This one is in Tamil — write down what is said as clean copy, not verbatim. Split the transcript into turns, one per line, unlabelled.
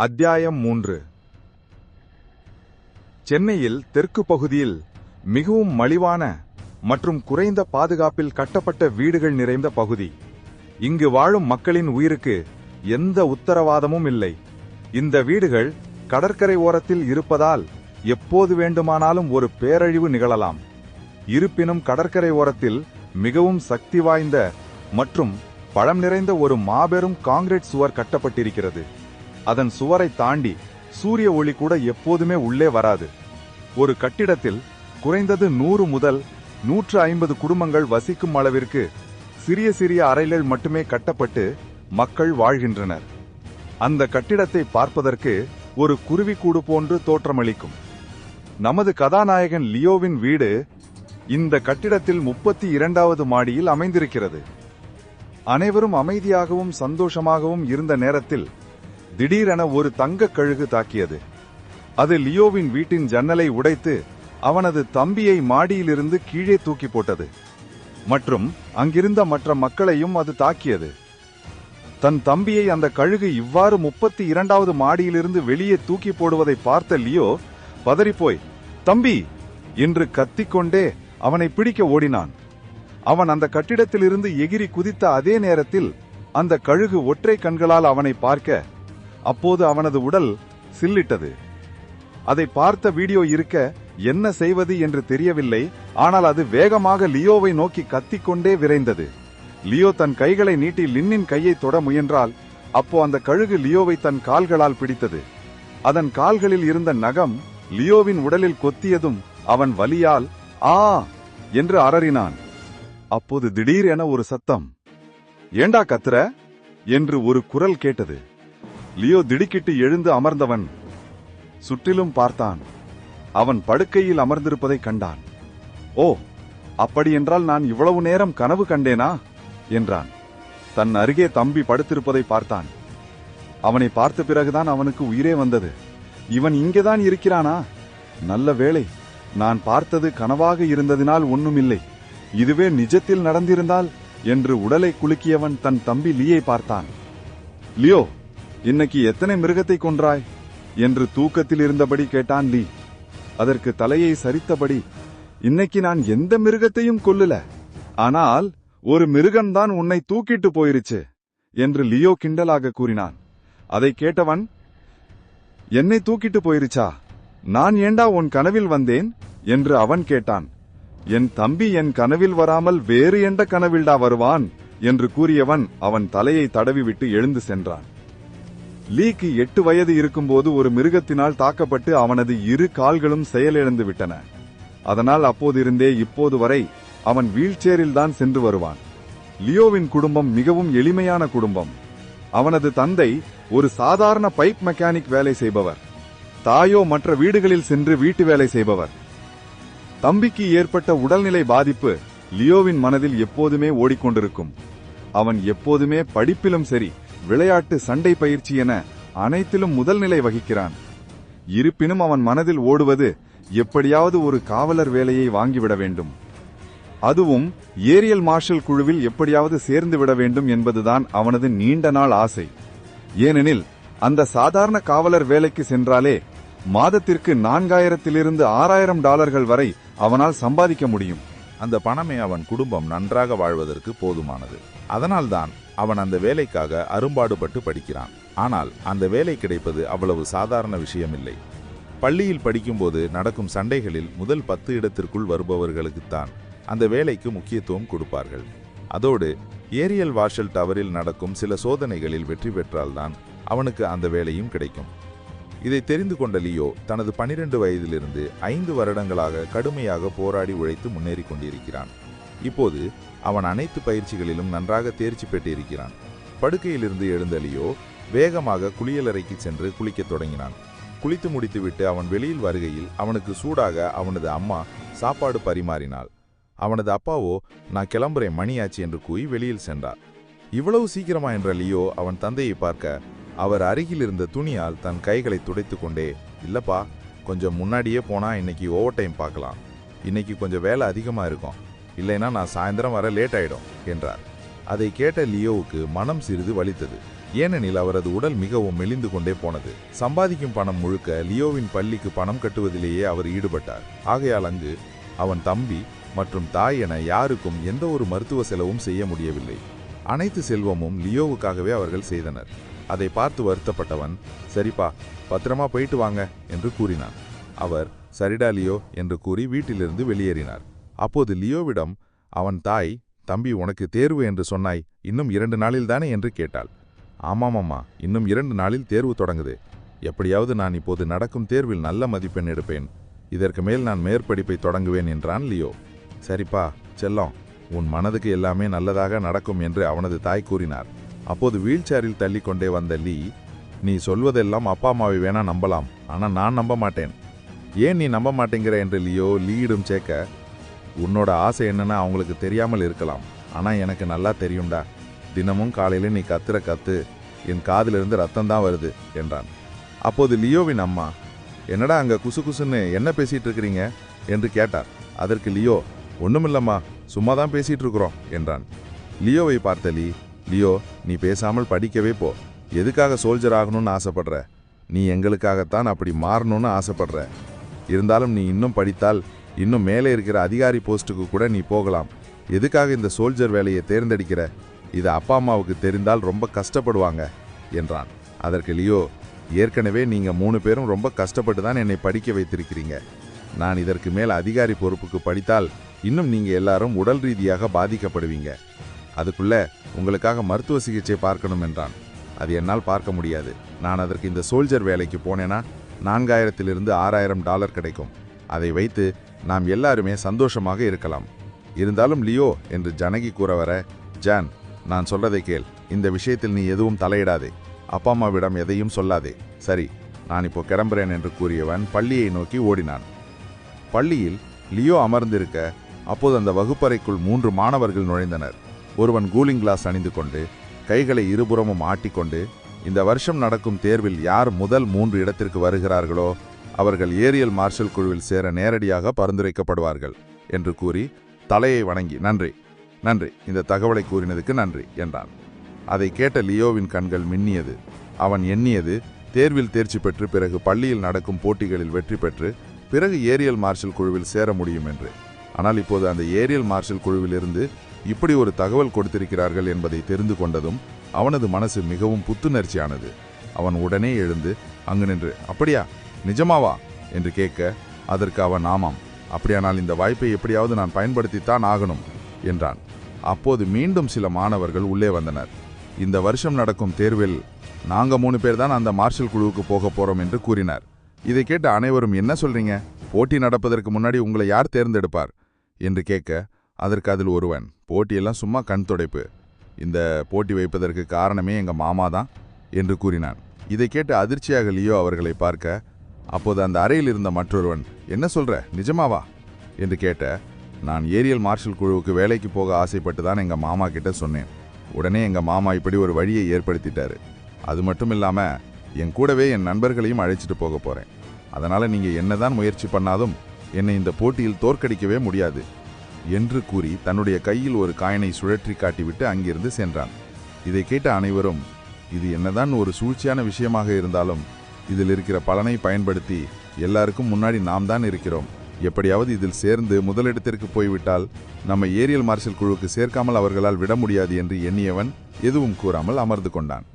அத்தியாயம் 3. சென்னையில் தெற்கு பகுதியில் மிகவும் மலிவான மற்றும் குறைந்த பாதுகாப்பில் கட்டப்பட்ட வீடுகள் நிறைந்த பகுதி. இங்கு வாழும் மக்களின் உயிருக்கு எந்த உத்தரவாதமும் இல்லை. இந்த வீடுகள் கடற்கரை ஓரத்தில் இருப்பதால் எப்போது வேண்டுமானாலும் ஒரு பேரழிவு நிகழலாம். இருப்பினும் கடற்கரை ஓரத்தில் மிகவும் சக்தி வாய்ந்த மற்றும் பழம் நிறைந்த ஒரு மாபெரும் காங்கிரீட் சுவர் கட்டப்பட்டிருக்கிறது. அதன் சுவரை தாண்டி சூரிய ஒளி கூட எப்போதுமே உள்ளே வராது. ஒரு கட்டிடத்தில் குறைந்தது 100 முதல் 150 குடும்பங்கள் வசிக்கும் அளவிற்கு சிறிய சிறிய அறைகள் மட்டுமே கட்டப்பட்டு மக்கள் வாழ்கின்றனர். அந்த கட்டிடத்தை பார்ப்பதற்கு ஒரு குருவிக்கூடு போன்று தோற்றமளிக்கும். நமது கதாநாயகன் லியோவின் வீடு இந்த கட்டிடத்தில் 32வது மாடியில் அமைந்திருக்கிறது. அனைவரும் அமைதியாகவும் சந்தோஷமாகவும் இருந்த நேரத்தில் திடீரென ஒரு தங்க கழுகு தாக்கியது. அது லியோவின் வீட்டின் ஜன்னலை உடைத்து அவனது தம்பியை மாடியிலிருந்து கீழே தூக்கி போட்டது மற்றும் அங்கிருந்த மற்ற மக்களையும் அது தாக்கியது. தன் தம்பியை அந்த கழுகு இவ்வாறு 32வது மாடியிலிருந்து வெளியே தூக்கி போடுவதை பார்த்த லியோ பதறிப்போய் தம்பி என்று கத்திக்கொண்டே அவனை பிடிக்க ஓடினான். அவன் அந்த கட்டிடத்திலிருந்து எகிரி குதித்த அதே நேரத்தில் அந்த கழுகு ஒற்றை கண்களால் அவனை பார்க்க, அப்போது அவனது உடல் சில்லிட்டது. அதை பார்த்த வீடியோ இருக்க என்ன செய்வது என்று தெரியவில்லை. ஆனால் அது வேகமாக லியோவை நோக்கி கத்திக்கொண்டே விரைந்தது. லியோ தன் கைகளை நீட்டி லின்னின் கையை தொட முயன்றால் அப்போ அந்த கழுகு லியோவை தன் கால்களால் பிடித்தது. அதன் கால்களில் இருந்த நகம் லியோவின் உடலில் கொத்தியதும் அவன் வலியால் ஆ என்று அரறினான். அப்போது திடீரென ஒரு சத்தம், ஏண்டா கத்துற என்று ஒரு குரல் கேட்டது. லியோ திடுக்கிட்டு எழுந்து அமர்ந்தவன் சுற்றிலும் பார்த்தான். அவன் படுக்கையில் அமர்ந்திருப்பதை கண்டான். ஓ, அப்படியென்றால் நான் இவ்வளவு நேரம் கனவு கண்டேனா என்றான். தன் அருகே தம்பி படுத்திருப்பதை பார்த்தான். அவனை பார்த்த பிறகுதான் அவனுக்கு உயிரே வந்தது. இவன் இங்கேதான் இருக்கிறானா? நல்ல வேளை, நான் பார்த்தது கனவாக இருந்ததினால் ஒண்ணுமில்லை. இதுவே நிஜத்தில் நடந்திருந்தால் என்று உடலை குலுக்கியவன் தன் தம்பி லியை பார்த்தான். லியோ, இன்னைக்கு எத்தனை மிருகத்தை கொன்றாய் என்று தூக்கத்தில் இருந்தபடி கேட்டான் லீ. அதற்கு தலையை சரித்தபடி, இன்னைக்கு நான் எந்த மிருகத்தையும் கொல்லல, ஆனால் ஒரு மிருகம்தான் உன்னை தூக்கிட்டு போயிருச்சு என்று லியோ கிண்டலாக கூறினான். அதை கேட்டவன், என்னை தூக்கிட்டு போயிருச்சா? நான் ஏண்டா உன் கனவில் வந்தேன் என்று அவன் கேட்டான். என் தம்பி என் கனவில் வராமல் வேறு எந்த கனவில்டா வருவான் என்று கூறியவன் அவன் தலையை தடவிவிட்டு எழுந்து சென்றான். லீக்கு 8 வயது இருக்கும்போது ஒரு மிருகத்தினால் தாக்கப்பட்டு அவனது 2 கால்களும் செயலிழந்து விட்டன. அதனால் அப்போதிருந்தே இப்போது வரை அவன் வீல்சேரில் தான் சென்று வருவான். லியோவின் குடும்பம் மிகவும் எளிமையான குடும்பம். அவனது தந்தை ஒரு சாதாரண பைப் மெக்கானிக் வேலை செய்பவர். தாயோ மற்ற வீடுகளில் சென்று வீட்டு வேலை செய்பவர். தம்பிக்கு ஏற்பட்ட உடல்நிலை பாதிப்பு லியோவின் மனதில் எப்போதுமே ஓடிக்கொண்டிருக்கும். அவன் எப்போதுமே படிப்பிலும் சரி, விளையாட்டு, சண்டை பயிற்சி என அனைத்திலும் முதல் நிலை வகிக்கிறான். இருப்பினும் அவன் மனதில் ஓடுவது எப்படியாவது ஒரு காவலர் வேலையை வாங்கிவிட வேண்டும், அதுவும் ஏரியல் மார்ஷல் குழுவில் எப்படியாவது சேர்ந்து விட வேண்டும் என்பதுதான் அவனது நீண்ட நாள் ஆசை. ஏனெனில் அந்த சாதாரண காவலர் வேலைக்கு சென்றாலே மாதத்திற்கு 4000 to 6000 டாலர்கள் வரை அவனால் சம்பாதிக்க முடியும்.
அந்த பணமே அவன் குடும்பம் நன்றாக வாழ்வதற்கு போதுமானது. அதனால்தான் அவன் அந்த வேலைக்காக அரும்பாடுபட்டு படிக்கிறான். ஆனால் அந்த வேலை கிடைப்பது அவ்வளவு சாதாரண விஷயமில்லை. பள்ளியில் படிக்கும்போது நடக்கும் சண்டைகளில் முதல் 10 இடத்திற்குள் வருபவர்களுக்குத்தான் அந்த வேலைக்கு முக்கியத்துவம் கொடுப்பார்கள். அதோடு ஏரியல் மார்ஷல் டவரில் நடக்கும் சில சோதனைகளில் வெற்றி பெற்றால்தான் அவனுக்கு அந்த வேலையும் கிடைக்கும். இதை தெரிந்து கொண்ட லியோ தனது 12 வயதிலிருந்து 5 வருடங்களாக கடுமையாக போராடி உழைத்து முன்னேறி கொண்டிருக்கிறான். இப்போது அவன் அனைத்து பயிற்சிகளிலும் நன்றாக தேர்ச்சி பெற்றிருக்கிறான். படுக்கையிலிருந்து எழுந்த லியோ வேகமாக குளியலறைக்கு சென்று குளிக்கத் தொடங்கினான். குளித்து முடித்துவிட்டு அவன் வெளியில் வருகையில் அவனுக்கு சூடாக அவனது அம்மா சாப்பாடு பரிமாறினாள். அவனது அப்பாவோ, நான் கிளம்புறேன், மணியாச்சு என்று கூறி வெளியில் சென்றார். இவ்வளவு சீக்கிரமா என்ற லியோ அவன் தந்தையை பார்க்க அவர் அருகில் இருந்த துணியால் தன் கைகளை துடைத்து கொண்டே, இல்லப்பா, கொஞ்சம் முன்னாடியே போனா இன்னைக்கு ஓவர் டைம் பார்க்கலாம், இன்னைக்கு கொஞ்சம் வேலை அதிகமா இருக்கும், இல்லைன்னா நான் சாயந்தரம் வர லேட் ஆயிடும் என்றார். அதை கேட்ட லியோவுக்கு மனம் சிறிது வலித்தது. ஏனெனில் அவரது உடல் மிகவும் மெலிந்து கொண்டே போனது. சம்பாதிக்கும் பணம் முழுக்க லியோவின் பள்ளிக்கு பணம் கட்டுவதிலேயே அவர் ஈடுபட்டார். ஆகையால் அங்கு அவன் தம்பி மற்றும் தாய் என யாருக்கும் எந்த ஒரு மருத்துவ செலவும் செய்ய முடியவில்லை. அனைத்து செல்வமும் லியோவுக்காகவே அவர்கள் செய்தனர். அதை பார்த்து வருத்தப்பட்டவன், சரிப்பா, பத்திரமா போயிட்டு வாங்க என்று கூறினான். அவர் சரிடா லியோ என்று கூறி வீட்டிலிருந்து வெளியேறினார். அப்போது லியோவிடம் அவன் தாய், தம்பி, உனக்கு தேர்வு என்று சொன்னாய், இன்னும் 2 நாளில்தானே என்று கேட்டாள். ஆமாமம்மா, இன்னும் 2 நாளில் தேர்வு தொடங்குது. எப்படியாவது நான் இப்போது நடக்கும் தேர்வில் நல்ல மதிப்பெண் எடுப்பேன். இதற்கு மேல் நான் மேற்படிப்பை தொடங்குவேன் என்றான் லியோ. சரிப்பா செல்லம், உன் மனதுக்கு எல்லாமே நல்லதாக நடக்கும் என்று அவனது தாய் கூறினார். அப்போது வீல்சேரில் தள்ளிக்கொண்டே வந்த லீ, நீ சொல்வதெல்லாம் அப்பா அம்மாவை வேணா நம்பலாம், ஆனால் நான் நம்ப மாட்டேன். ஏன் நீ நம்ப மாட்டேங்கிற என்று லியோ லீயிடம் சேர்க்க, உன்னோட ஆசை என்னன்னா அவங்களுக்கு தெரியாமல் இருக்கலாம், ஆனால் எனக்கு நல்லா தெரியும்டா. தினமும் காலையில் நீ கத்துற கத்து என் காதிலிருந்து ரத்தம் தான் வருது என்றான். அப்போது லியோவின் அம்மா, என்னடா அங்கே குசு குசுன்னு என்ன பேசிட்டு இருக்கிறீங்க என்று கேட்டார். அதற்கு லியோ, ஒன்றுமில்லம்மா, சும்மா தான் பேசிட்டு இருக்கிறோம் என்றான். லியோவை பார்த்த லீ, லியோ, நீ பேசாமல் படிக்கவே போ. எதுக்காக சோல்ஜர் ஆகணும்னு ஆசைப்படுற? நீ எங்களுக்காகத்தான் அப்படி மாறணும்னு ஆசைப்படுற. இருந்தாலும் நீ இன்னும் படித்தால் இன்னும் மேலே இருக்கிற அதிகாரி போஸ்ட்டுக்கு கூட நீ போகலாம். எதுக்காக இந்த சோல்ஜர் வேலையை தேர்ந்தெடுக்கிற? இது அப்பா அம்மாவுக்கு தெரிந்தால் ரொம்ப கஷ்டப்படுவாங்க என்றான். அதற்கு லியோ, ஏற்கனவே நீங்கள் 3 பேரும் ரொம்ப கஷ்டப்பட்டு தான் என்னை படிக்க வைத்திருக்கிறீங்க. நான் இதற்கு மேல் அதிகாரி பொறுப்புக்கு படித்தால் இன்னும் நீங்கள் எல்லாரும் உடல் ரீதியாக பாதிக்கப்படுவீங்க. அதுக்குள்ள உங்களுக்காக மருத்துவ சிகிச்சை பார்க்கணும் என்றான். அது என்னால் பார்க்க முடியாது. நான் அதற்கு இந்த சோல்ஜர் வேலைக்கு போனேன்னா $4000 $6000 கிடைக்கும். அதை வைத்து நாம் எல்லாருமே சந்தோஷமாக இருக்கலாம். இருந்தாலும் லியோ என்று ஜனகி கூற வர, ஜான், நான் சொல்றதை கேள். இந்த விஷயத்தில் நீ எதுவும் தலையிடாதே. அப்பா அம்மாவிடம் எதையும் சொல்லாதே. சரி, நான் இப்போ கிளம்புறேன் என்று கூறியவன் பள்ளியை நோக்கி ஓடினான். பள்ளியில் லியோ அமர்ந்திருக்க அப்போது அந்த வகுப்பறைக்குள் 3 மாணவர்கள் நுழைந்தனர். ஒருவன் கூலிங் கிளாஸ் அணிந்து கொண்டு கைகளை இருபுறமும் ஆட்டிக்கொண்டு, இந்த வருஷம் நடக்கும் தேர்வில் யார் முதல் 3 இடத்திற்கு வருகிறார்களோ அவர்கள் ஏரியல் மார்ஷல் குழுவில் சேர நேரடியாக பரிந்துரைக்கப்படுவார்கள் என்று கூறி தலையை வணங்கி, நன்றி நன்றி, இந்த தகவலை கூறினதுக்கு நன்றி என்றான். அதை கேட்ட லியோவின் கண்கள் மின்னியது. அவன் எண்ணியது, தேர்வில் தேர்ச்சி பெற்று பிறகு பள்ளியில் நடக்கும் போட்டிகளில் வெற்றி பெற்று பிறகு ஏரியல் மார்ஷல் குழுவில் சேர முடியும் என்று. ஆனால் இப்போது அந்த ஏரியல் மார்ஷல் குழுவிலிருந்து இப்படி ஒரு தகவல் கொடுத்திருக்கிறார்கள் என்பதை தெரிந்து கொண்டதும் அவனது மனசு மிகவும் புத்துணர்ச்சியானது. அவன் உடனே எழுந்து அங்கு நின்று, அப்படியா, நிஜமாவா என்று கேட்க, அதற்கு அவன், ஆமாம், அப்படியானால் இந்த வாய்ப்பை எப்படியாவது நான் பயன்படுத்தித்தான் ஆகணும் என்றான். அப்போது மீண்டும் சில மாணவர்கள் உள்ளே வந்தனர். இந்த வருஷம் நடக்கும் தேர்வில் நாங்க 3 பேர் தான் அந்த மார்ஷல் குழுவுக்கு போக போறோம் என்று கூறினார். இதை கேட்ட அனைவரும், என்ன சொல்றீங்க? போட்டி நடப்பதற்கு முன்னாடி உங்களை யார் தேர்ந்தெடுப்பார் என்று கேட்க, அதற்கு அதில் ஒருவன், போட்டியெல்லாம் சும்மா கண் துடைப்பு. இந்த போட்டி வைப்பதற்கு காரணமே எங்க மாமா தான் என்று கூறினான். இதை கேட்டு அதிர்ச்சியாக லியோ அவர்களை பார்க்க, அப்போது அந்த அறையில் இருந்த மற்றொருவன், என்ன சொல்ற, நிஜமாவா என்று கேட்ட, நான் ஏரியல் மார்ஷல் குழுவுக்கு வேலைக்கு போக ஆசைப்பட்டு தான் எங்க மாமா கிட்ட சொன்னேன். உடனே எங்க மாமா இப்படி ஒரு வழியை ஏற்படுத்திட்டாரு. அது மட்டும் இல்லாம என் கூடவே என் நண்பர்களையும் அழைச்சிட்டு போக போறேன். அதனால நீங்க என்னதான் முயற்சி பண்ணாலும் என்னை இந்த போட்டியில் தோற்கடிக்கவே முடியாது என்று கூறி தன்னுடைய கையில் ஒரு காயினை சுழற்றி காட்டிவிட்டு அங்கிருந்து சென்றான். இதை கேட்ட அனைவரும், இது என்னதான் ஒரு சூழ்ச்சியான விஷயமாக இருந்தாலும் இதில் இருக்கிற பலனை பயன்படுத்தி எல்லாருக்கும் முன்னாடி நாம் தான் இருக்கிறோம். எப்படியாவது இதில் சேர்ந்து முதலிடத்திற்கு போய்விட்டால் நம்ம ஏரியல் மார்ஷல் குழுவுக்கு சேர்க்காமல் அவர்களால் விட முடியாது என்று எண்ணியவன் எதுவும் கூறாமல் அமர்ந்து கொண்டான்.